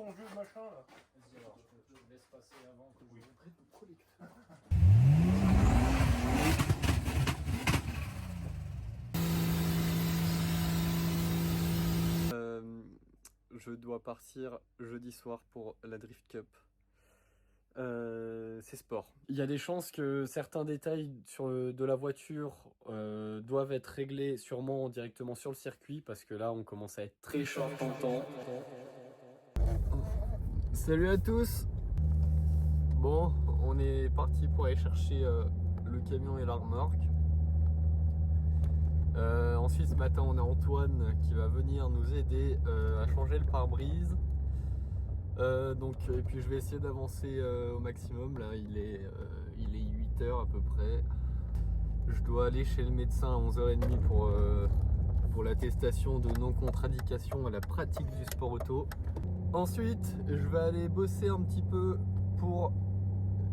ton jeu de machin là. Vas-y alors, je laisse passer avant que vous prenne le collecteur. Je dois partir jeudi soir pour la Drift Cup. C'est sport. Il y a des chances que certains détails de la voiture doivent être réglés sûrement directement sur le circuit parce que là on commence à être très short en temps. Salut à tous. Bon, on est parti pour aller chercher le camion et la remorque. Ensuite ce matin on a Antoine qui va venir nous aider à changer le pare-brise. Et puis je vais essayer d'avancer au maximum. Là il est 8h à peu près. Je dois aller chez le médecin à 11h30 pour l'attestation de non-contradiction à la pratique du sport auto. Ensuite je vais aller bosser un petit peu pour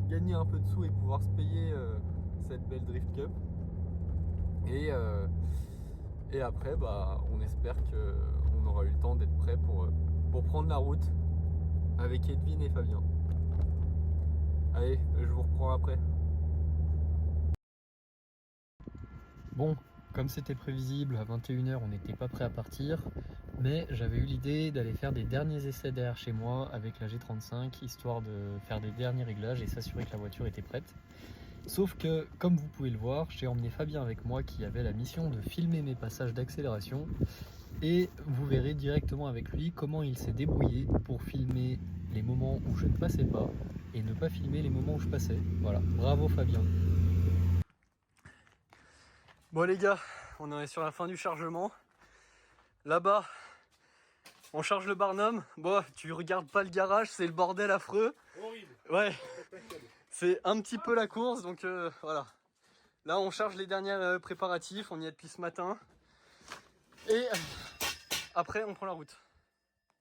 gagner un peu de sous et pouvoir se payer cette belle Drift Cup. Et après on espère qu'on aura eu le temps d'être prêt pour prendre la route avec Edwin et Fabien. Allez, je vous reprends après. Bon, comme c'était prévisible, à 21h on n'était pas prêt à partir, mais j'avais eu l'idée d'aller faire des derniers essais derrière chez moi avec la G35, histoire de faire des derniers réglages et s'assurer que la voiture était prête. Sauf que, comme vous pouvez le voir, j'ai emmené Fabien avec moi qui avait la mission de filmer mes passages d'accélération. Et vous verrez directement avec lui comment il s'est débrouillé pour filmer les moments où je ne passais pas et ne pas filmer les moments où je passais. Voilà, bravo Fabien. Bon les gars, on est sur la fin du chargement. Là-bas, on charge le Barnum. Bon, tu regardes pas le garage, c'est le bordel affreux. Horrible. Ouais, c'est un petit peu la course, donc voilà. Là, on charge les derniers préparatifs, on y est depuis ce matin. Et après, on prend la route.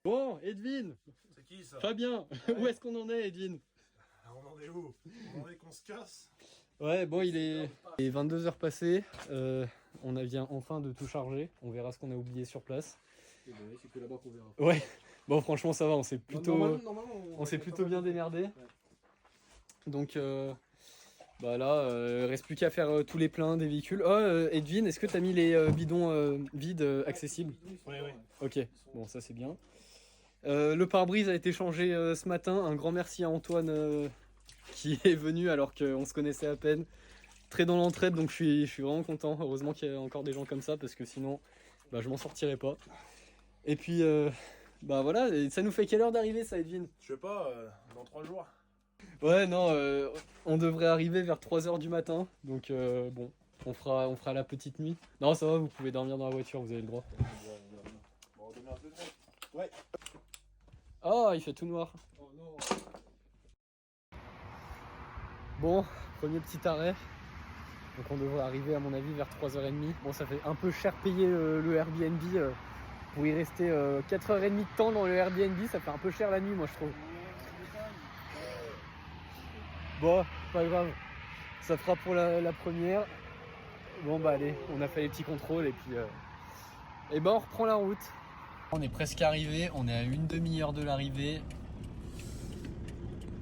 Bon, Edwin. C'est qui ça? Fabien, où est-ce qu'on en est, Edwin? On en est où? On en est qu'on se casse? Ouais, bon, il est 22h passées. On vient enfin de tout charger. On verra ce qu'on a oublié sur place. C'est que là-bas qu'on verra. Ouais, bon, franchement, ça va. On s'est plutôt, Normalement, s'est plutôt bien démerdé. Ouais. Donc, là, reste plus qu'à faire tous les pleins des véhicules. Oh, Edwin, est-ce que tu as mis les bidons vides accessibles? Ouais. Ok, bon, ça c'est bien. Le pare-brise a été changé ce matin. Un grand merci à Antoine qui est venu alors qu'on se connaissait à peine. Très dans l'entraide, donc je suis vraiment content. Heureusement qu'il y a encore des gens comme ça parce que sinon je m'en sortirais pas. Et puis voilà, et ça nous fait quelle heure d'arriver ça, Edwin? Je sais pas, dans 3 jours. Ouais, non, on devrait arriver vers 3h du matin. Donc bon, on fera la petite nuit. Non, ça va, vous pouvez dormir dans la voiture, vous avez le droit. Bon, on donne un peu de net. Ouais. Oh, il fait tout noir. Oh non. Bon, premier petit arrêt. Donc on devrait arriver à mon avis vers 3h30. Bon, ça fait un peu cher payer le Airbnb. Pour y rester 4h30 de temps dans le Airbnb, ça fait un peu cher la nuit, moi je trouve. Bon, pas grave. Ça fera pour la première. Bon allez, on a fait les petits contrôles et puis on reprend la route. On est presque arrivé, on est à une demi-heure de l'arrivée.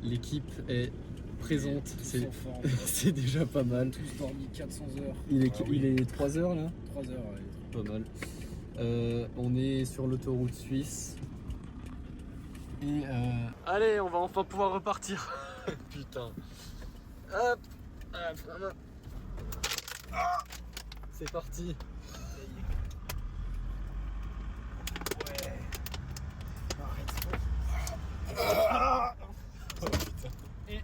L'équipe est présente, c'est déjà pas mal. Tous dormi 400 heures. Il est 3h là? 3 heures, ouais. Pas mal. On est sur l'autoroute suisse. Et allez, on va enfin pouvoir repartir. Putain. Hop. C'est parti. Ouais. Et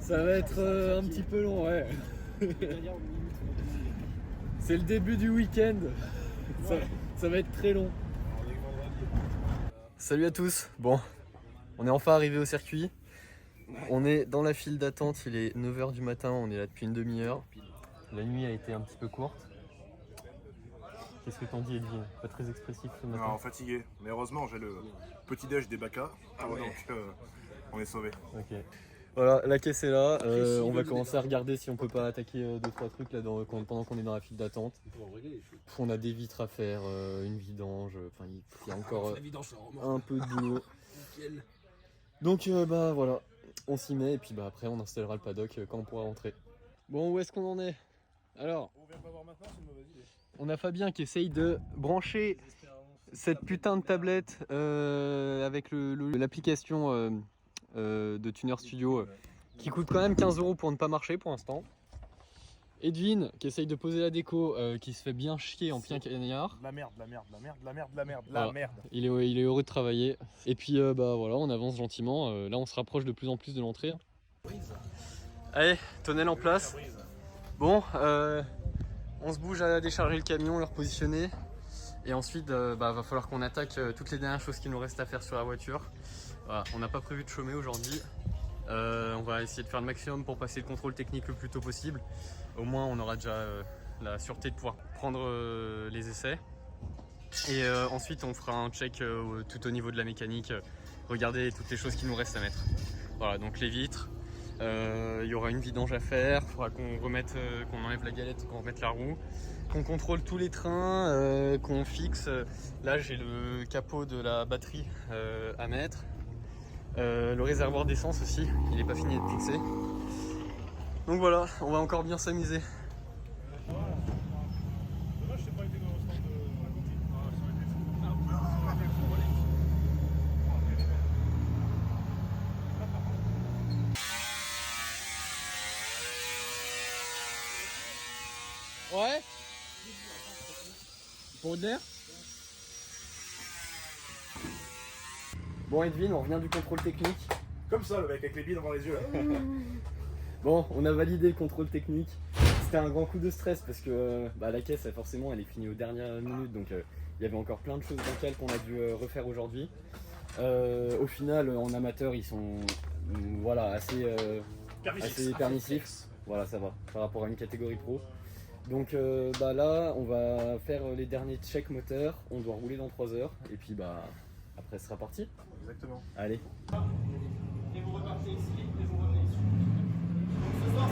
ça va être un petit peu long, ouais. C'est le début du week-end. Ça va être très long. Salut à tous. Bon, on est enfin arrivé au circuit. On est dans la file d'attente, il est 9h du matin, on est là depuis une demi-heure. La nuit a été un petit peu courte. Qu'est-ce que t'en dis, Edwin? Pas très expressif ce matin. Non, fatigué. Mais heureusement, j'ai le petit déj des Bacas. Ah ouais. Donc, on est sauvés. Ok. Voilà, la caisse est là. On va commencer à regarder si on peut pas attaquer 2-3 trucs là pendant qu'on est dans la file d'attente. On a des vitres à faire, une vidange. Enfin, il y a encore un peu de boulot. Donc bah voilà, on s'y met et puis bah après on installera le paddock quand on pourra rentrer. Bon, où est-ce qu'on en est? Alors, On vient pas voir maintenant, c'est une mauvaise idée. on a Fabien qui essaye de brancher cette putain de tablette avec l'application de Tuner Studio qui coûte quand même 15 € pour ne pas marcher pour l'instant. Edwin qui essaye de poser la déco, qui se fait bien chier en plein cagnard. La merde. Voilà. Il est heureux de travailler. Et puis bah voilà, on avance gentiment. Là on se rapproche de plus en plus de l'entrée. Allez, tonnelle en place. Bon, on se bouge à décharger le camion, le repositionner. Et ensuite, va falloir qu'on attaque toutes les dernières choses qu'il nous reste à faire sur la voiture. Voilà, on n'a pas prévu de chômer aujourd'hui. On va essayer de faire le maximum pour passer le contrôle technique le plus tôt possible. Au moins, on aura déjà la sûreté de pouvoir prendre les essais. Et ensuite, on fera un check tout au niveau de la mécanique. Regarder toutes les choses qu'il nous reste à mettre. Voilà, donc les vitres. Il y aura une vidange à faire. Il faudra qu'on enlève la galette, qu'on remette la roue. Qu'on contrôle tous les trains, qu'on fixe. Là, j'ai le capot de la batterie à mettre. Le réservoir d'essence aussi, il n'est pas fini d'être fixé. Donc voilà, on va encore bien s'amuser. Dommage, j'ai pas été dans le stand de la copine. Ouais. Pour de l'air. Bon Edwin, on revient du contrôle technique. Comme ça, le mec avec les billes devant les yeux là. Bon, on a validé le contrôle technique. C'était un grand coup de stress parce que la caisse, forcément, elle est finie aux dernières minutes. Donc il y avait encore plein de choses bancales qu'on a dû refaire aujourd'hui. Au final, en amateur, ils sont assez permissifs. Voilà, ça va par rapport à une catégorie pro. Donc là, on va faire les derniers checks moteurs. On doit rouler dans 3 heures. Et puis après, ce sera parti. Exactement. Allez. Et vous repartez ici, et vous revenez ici. Ce soir.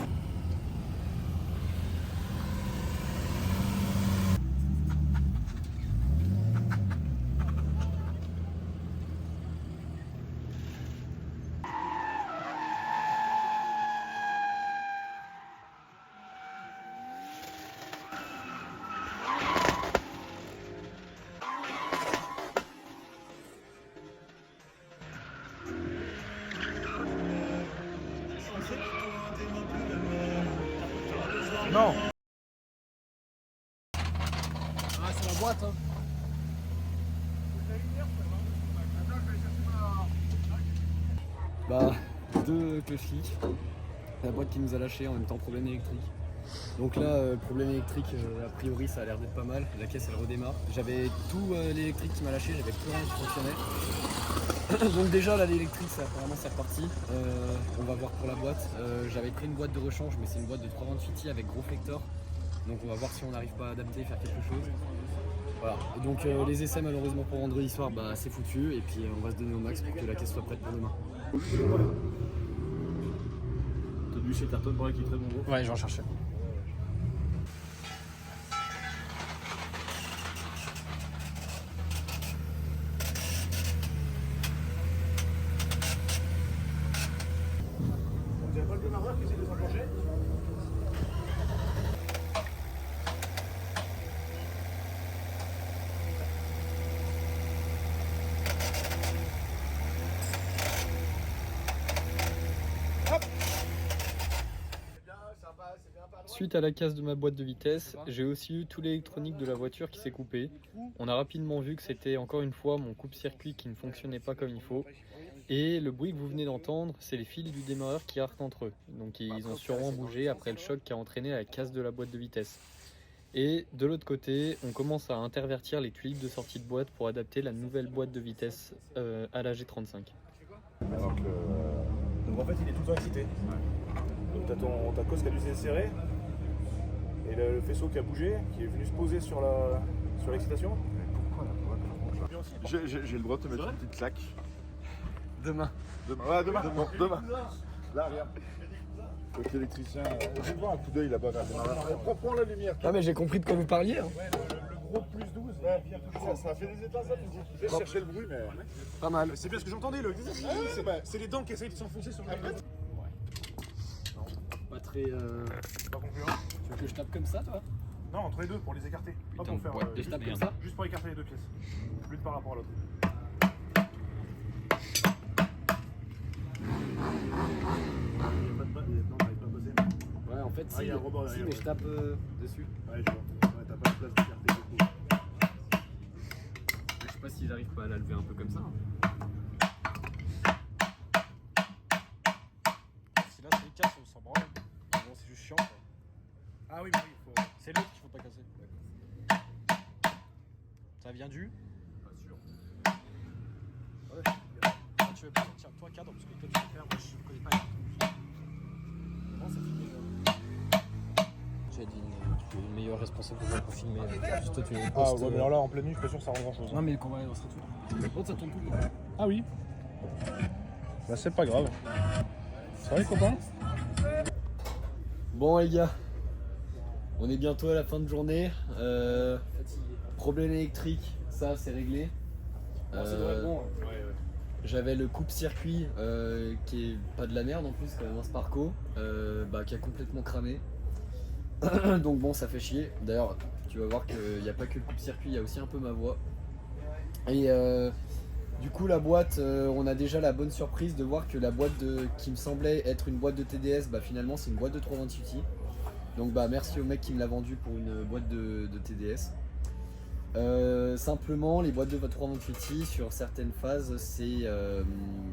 Non. Ah, c'est la boîte, hein. Deux cloche-clics. La boîte qui nous a lâché en même temps problème électrique. Donc là, problème électrique, a priori ça a l'air d'être pas mal. La caisse elle redémarre. J'avais tout l'électrique qui m'a lâché, j'avais plus rien qui fonctionnait. Donc déjà là l'électrique ça apparemment c'est reparti. On va voir pour la boîte. J'avais pris une boîte de rechange mais c'est une boîte de 320 Fiti avec gros flector. Donc on va voir si on n'arrive pas à adapter, faire quelque chose. Voilà. Et donc les essais malheureusement pour vendredi soir c'est foutu et puis on va se donner au max pour que la caisse soit prête pour demain. T'as dû chez Tarton pour qui est très bon gros. Ouais, je vais en chercher. Vous avez pas le démarreur qui essaie de s'enclencher? Suite à la casse de ma boîte de vitesse, j'ai aussi eu tout l'électronique de la voiture qui s'est coupé. On a rapidement vu que c'était encore une fois mon coupe-circuit qui ne fonctionnait pas comme il faut. Et le bruit que vous venez d'entendre, c'est les fils du démarreur qui heurtent entre eux. Donc ils ont sûrement bougé après le choc qui a entraîné la casse de la boîte de vitesse. Et de l'autre côté, on commence à intervertir les tuiles de sortie de boîte pour adapter la nouvelle boîte de vitesse à la G35. Alors que donc en fait il est tout le temps excité. Donc t'as ta cause qui a dû se serrer et le faisceau qui a bougé, qui est venu se poser sur l'excitation. J'ai le droit de te mettre une petite claque. Demain. Demain. Ouais, demain. Non, demain. Là, regarde. Côté électricien, je vois un coup d'œil là-bas. Prends la lumière. Ah mais j'ai compris de quoi vous parliez. Hein. Ouais, le gros plus 12, bien touché. Ça fait des étincelles. J'ai cherché le bruit, mais. Pas mal. C'est bien ce que j'entendais, c'est les dents qui essayent de s'enfoncer sur le Pas très... Pas concluant. Tu veux que je tape comme ça toi? Non, entre les deux, pour les écarter. Pas Putain, pour faire. ouais, je tape comme ça. Juste pour écarter les deux pièces. L'une par rapport à l'autre. Ouais en fait Ah, il y a un rebord si derrière, mais ouais. je tape dessus. Ouais, je vois. Ouais, t'as pas de place d'écarter beaucoup. Je sais pas si j'arrive pas à la lever un peu comme ça. Si là c'est les casse, on s'en branle. Bon, c'est juste chiant quoi. Ah oui, mais oui, il faut. C'est l'autre qu'il faut pas casser. Ça vient du. Pas sûr. Ouais. Ah, tu veux pas sortir toi cadre parce que toi tu peux faire, moi je connais pas. Non, ça filme déjà. J'ai dit, tu es le meilleur responsable pour filmer. Juste toi tu es. Ah ouais, mais alors là, en pleine nuit, je suis pas sûr que ça rend grand chose. Non mais le combat on sera tout. Par contre ça tourne tout le temps. Ah oui. Bah, c'est pas grave. Ça va les copains? Bon les gars, on est bientôt à la fin de journée. Problème électrique, ça c'est réglé. Ça doit être bon. J'avais le coupe-circuit qui est pas de la merde en plus, quand même un Sparco, qui a complètement cramé. Donc bon, ça fait chier. D'ailleurs, tu vas voir qu'il n'y a pas que le coupe-circuit, il y a aussi un peu ma voix. Et du coup, la boîte, on a déjà la bonne surprise de voir que la boîte qui me semblait être une boîte de TDS, finalement c'est une boîte de 328i. Donc merci au mec qui me l'a vendu pour une boîte de TDS. Simplement, les boîtes de 328i sur certaines phases, c'est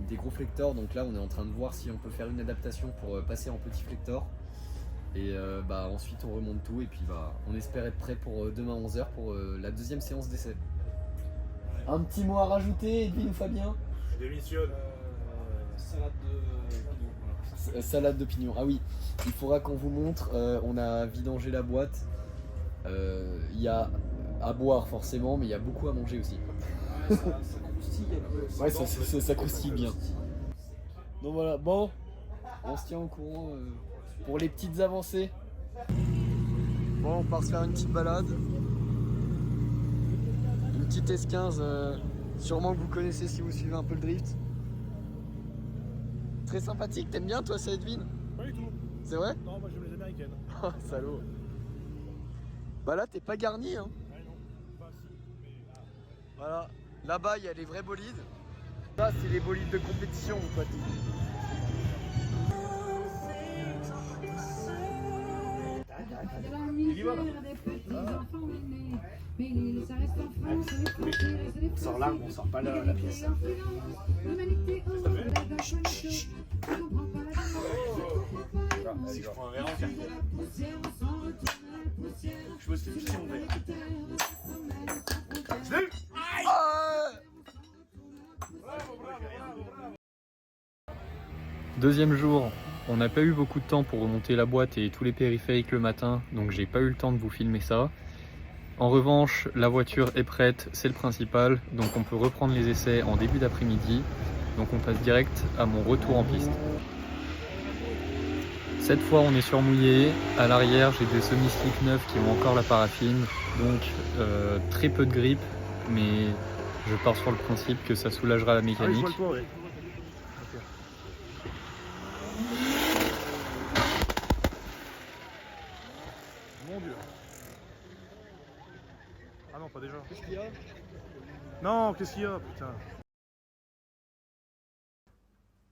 des gros flectors. Donc là, on est en train de voir si on peut faire une adaptation pour passer en petit flector. Et ensuite, on remonte tout et puis on espère être prêt pour demain 11h pour la deuxième séance d'essai. Un petit mot à rajouter, Edwin ou Fabien? Je démissionne. Salade de pignon. Voilà. Salade de pignon. Ah oui, il faudra qu'on vous montre. On a vidangé la boîte. Il y a à boire forcément, mais il y a beaucoup à manger aussi. Ça croustille un peu. Ouais, ça croustille bien. Donc voilà, bon, on se tient au courant pour les petites avancées. Bon, on part se faire une petite balade. Une petite S15, sûrement que vous connaissez si vous suivez un peu le drift. Très sympathique, t'aimes bien toi ça Edwin? Pas du tout. C'est vrai? Non, moi j'aime les américaines. Oh salaud. Bah là t'es pas garni hein. Ouais, non. Pas si, mais. Voilà, là-bas il y a les vrais bolides. Là c'est les bolides de compétition mon pote. On sort l'arme, on sort pas la pièce. Si je prends un verre, je me suis dit si on verre. Je l'ai eu. Deuxième jour, on n'a pas eu beaucoup de temps pour remonter la boîte et tous les périphériques le matin, donc j'ai pas eu le temps de vous filmer ça. En revanche, la voiture est prête, c'est le principal, donc on peut reprendre les essais en début d'après-midi. Donc on passe direct à mon retour en piste. Cette fois on est surmouillé, à l'arrière j'ai des semi-slicks neufs qui ont encore la paraffine, donc très peu de grippe, mais je pars sur le principe que ça soulagera la mécanique. Ah oui, je vois le toit, ouais. Mon Dieu. Ah non, pas déjà. Qu'est-ce qu'il y a? Non, qu'est-ce qu'il y a, putain?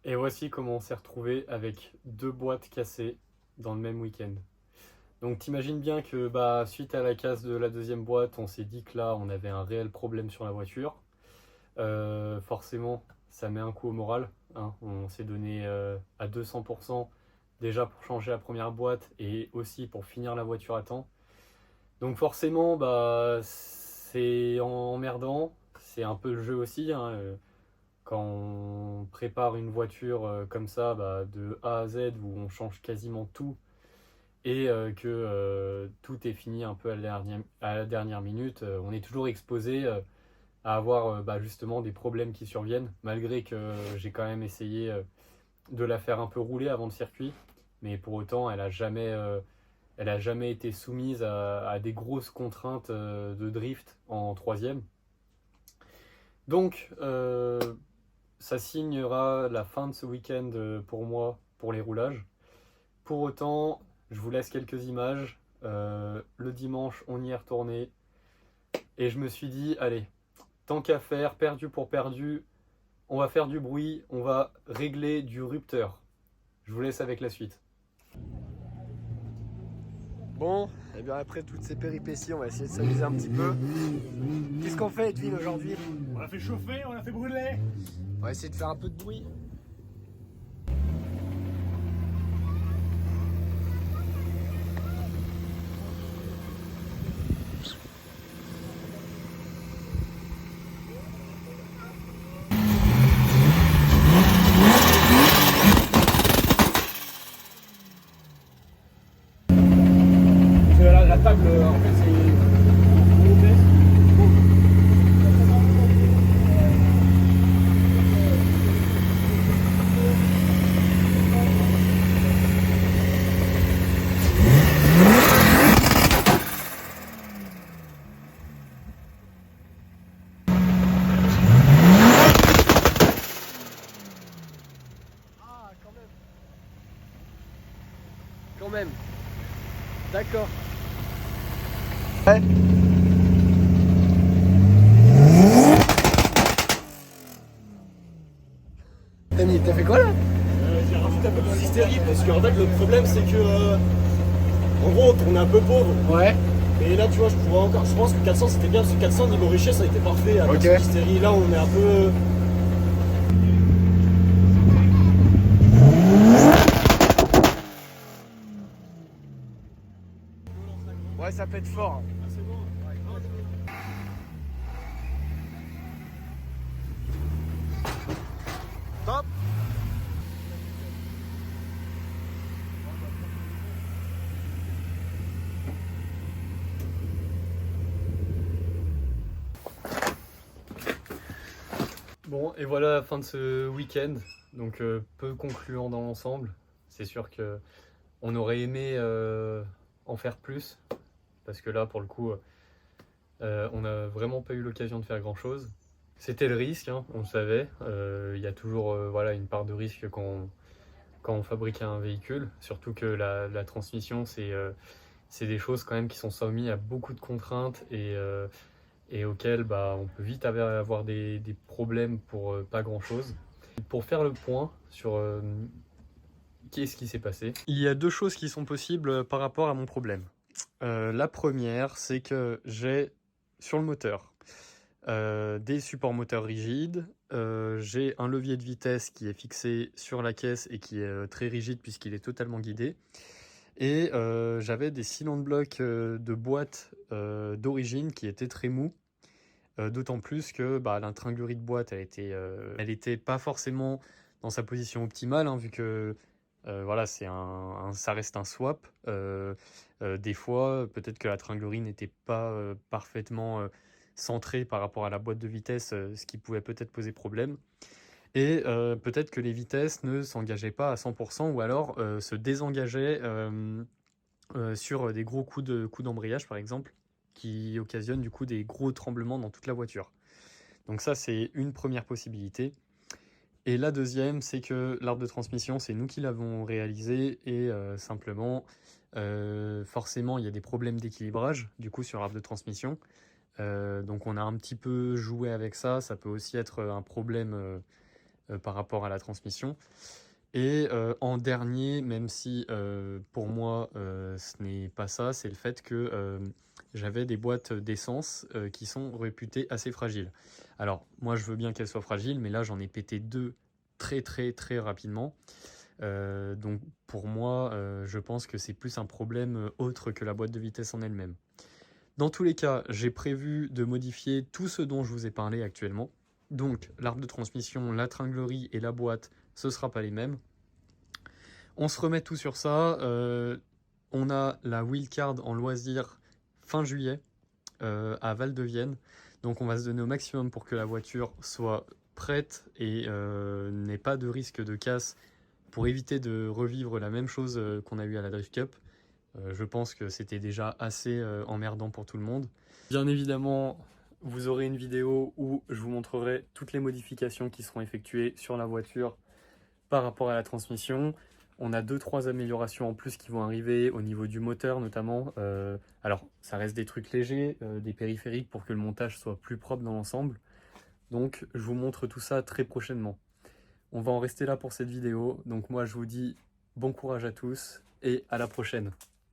Et voici comment on s'est retrouvé avec deux boîtes cassées dans le même week-end. Donc t'imagines bien que suite à la casse de la deuxième boîte, on s'est dit que là on avait un réel problème sur la voiture. Forcément ça met un coup au moral, hein. On s'est donné à 200% déjà pour changer la première boîte et aussi pour finir la voiture à temps. Donc forcément c'est emmerdant, c'est un peu le jeu aussi, hein. Quand on prépare une voiture comme ça de A à Z où on change quasiment tout et que tout est fini un peu à la dernière minute, on est toujours exposé à avoir justement des problèmes qui surviennent, malgré que j'ai quand même essayé de la faire un peu rouler avant le circuit, mais pour autant elle a jamais été soumise à des grosses contraintes de drift en troisième. Donc ça signera la fin de ce week-end pour moi pour les roulages. Pour autant, je vous laisse quelques images. Le dimanche, on y est retourné. Et je me suis dit, allez, tant qu'à faire, perdu pour perdu, on va faire du bruit, on va régler du rupteur. Je vous laisse avec la suite. Bon, et bien après toutes ces péripéties, on va essayer de s'amuser un petit peu. Qu'est-ce qu'on fait, Edwin, aujourd'hui? On l'a fait chauffer, on l'a fait brûler. On va essayer de faire un peu de bruit. La table, en fait, c'est... Ah, quand même. D'accord. Ouais. T'as fait quoi là? J'ai rajouté un peu de hystérie parce qu'en fait le problème c'est que en gros on est un peu pauvre. Ouais. Et là tu vois je pense que 400 c'était bien parce que 400 niveau richesse ça a été parfait avec Ok. hystérie. Là on est un peu... Ouais, ça pète fort. Top. Bon, et voilà la fin de ce week-end. Donc peu concluant dans l'ensemble. C'est sûr que on aurait aimé en faire plus. Parce que là, pour le coup, on n'a vraiment pas eu l'occasion de faire grand-chose. C'était le risque, hein, on le savait. Il y a toujours voilà, une part de risque quand on fabrique un véhicule. Surtout que la transmission, c'est des choses quand même qui sont soumises à beaucoup de contraintes et auxquelles on peut vite avoir des problèmes pour pas grand-chose. Pour faire le point sur qu'est-ce qui s'est passé, il y a deux choses qui sont possibles par rapport à mon problème. La première, c'est que j'ai sur le moteur des supports moteurs rigides, j'ai un levier de vitesse qui est fixé sur la caisse et qui est très rigide puisqu'il est totalement guidé, et j'avais des cylindres blocs de boîte d'origine qui étaient très mous, d'autant plus que l'intringlerie de boîte elle était pas forcément dans sa position optimale, hein, vu que voilà, ça reste un swap. Des fois, peut-être que la tringlerie n'était pas parfaitement centrée par rapport à la boîte de vitesse, ce qui pouvait peut-être poser problème. Et peut-être que les vitesses ne s'engageaient pas à 100% ou alors se désengageaient sur des gros coups d'embrayage, par exemple, qui occasionnent du coup des gros tremblements dans toute la voiture. Donc ça, c'est une première possibilité. Et la deuxième, c'est que l'arbre de transmission, c'est nous qui l'avons réalisé et simplement, forcément, il y a des problèmes d'équilibrage du coup sur l'arbre de transmission. Donc on a un petit peu joué avec ça. Ça peut aussi être un problème par rapport à la transmission. Et en dernier, même si pour moi ce n'est pas ça, c'est le fait que j'avais des boîtes d'essence qui sont réputées assez fragiles. Alors moi je veux bien qu'elles soient fragiles, mais là j'en ai pété deux très rapidement. Donc pour moi je pense que c'est plus un problème autre que la boîte de vitesse en elle-même. Dans tous les cas, j'ai prévu de modifier tout ce dont je vous ai parlé actuellement. Donc l'arbre de transmission, la tringlerie et la boîte, ce ne sera pas les mêmes. On se remet tout sur ça. On a la wheelcard en loisir fin juillet à Val-de-Vienne. Donc on va se donner au maximum pour que la voiture soit prête et n'ait pas de risque de casse pour éviter de revivre la même chose qu'on a eu à la Drift Cup. Je pense que c'était déjà assez emmerdant pour tout le monde. Bien évidemment, vous aurez une vidéo où je vous montrerai toutes les modifications qui seront effectuées sur la voiture par rapport à la transmission. On a 2-3 améliorations en plus qui vont arriver au niveau du moteur notamment. Alors ça reste des trucs légers, des périphériques pour que le montage soit plus propre dans l'ensemble. Donc je vous montre tout ça très prochainement. On va en rester là pour cette vidéo. Donc moi je vous dis bon courage à tous et à la prochaine.